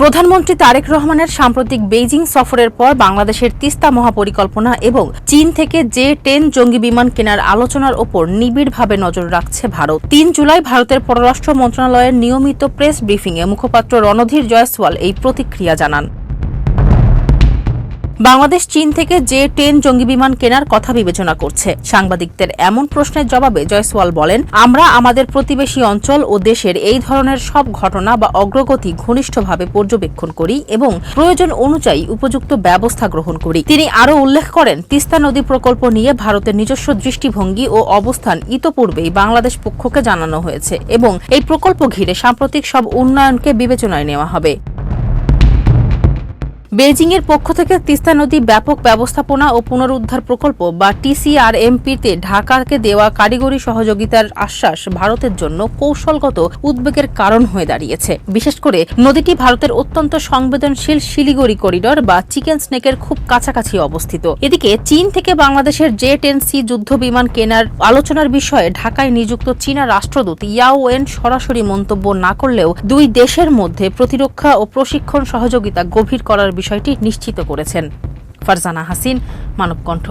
প্রধানমন্ত্রী তারেক রহমানের সাম্প্রতিক বেইজিং সফরের পর বাংলাদেশের তিস্তা মহাপরিকল্পনা এবং চীন থেকে জে-10 জঙ্গি বিমান কেনার আলোচনার ওপর নিবিড়ভাবে নজর রাখছে ভারত। ৩ জুলাই ভারতের পররাষ্ট্র মন্ত্রণালয়ের নিয়মিত প্রেস ব্রিফিংয়ে মুখপাত্র রণধীর জয়সওয়াল এই প্রতিক্রিয়া জানান। বাংলাদেশ চীন থেকে জে-10 জঙ্গি বিমান কেনার কথা বিবেচনা করছে। সাংবাদিকদের এমন প্রশ্নের জবাবে জয়সওয়াল বলেন, আমরা আমাদের প্রতিবেশী অঞ্চল ও দেশের এই ধরনের সব ঘটনা বা অগ্রগতি ঘনিষ্ঠভাবে পর্যবেক্ষণ করি এবং প্রয়োজন অনুযায়ী উপযুক্ত ব্যবস্থা গ্রহণ করি। তিনি আরও উল্লেখ করেন, তিস্তা নদী প্রকল্প নিয়ে ভারতের নিজস্ব দৃষ্টিভঙ্গি ও অবস্থান ইতোপূর্বেই বাংলাদেশ পক্ষকে জানানো হয়েছে এবং এই প্রকল্প ঘিরে সাম্প্রতিক সব উন্নয়নকে বিবেচনায় নেওয়া হবে। বেইজিংয়ের পক্ষ থেকে তিস্তা নদী ব্যাপক ব্যবস্থাপনা ও পুনরুদ্ধার প্রকল্প বা TCRMP-তে ঢাকাকে দেওয়া কারিগরি সহযোগিতার আশ্বাস ভারতের জন্য কৌশলগত উদ্বেগের কারণ হয়ে দাঁড়িয়েছে। বিশেষ করে নদীটি ভারতের অত্যন্ত সংবেদনশীল শিলিগুড়ি করিডর বা চিকেন স্নেকের খুব কাছাকাছি অবস্থিত। এদিকে চীন থেকে বাংলাদেশের জে-10C যুদ্ধ বিমান কেনার আলোচনার বিষয়ে ঢাকায় নিযুক্ত চীনা রাষ্ট্রদূত ইয়াও ওয়েন সরাসরি মন্তব্য না করলেও দুই দেশের মধ্যে প্রতিরক্ষা ও প্রশিক্ষণ সহযোগিতা গভীর করার বিষয়টি নিশ্চিত করেছেন। ফারজানা হাসিন, মানবকণ্ঠ।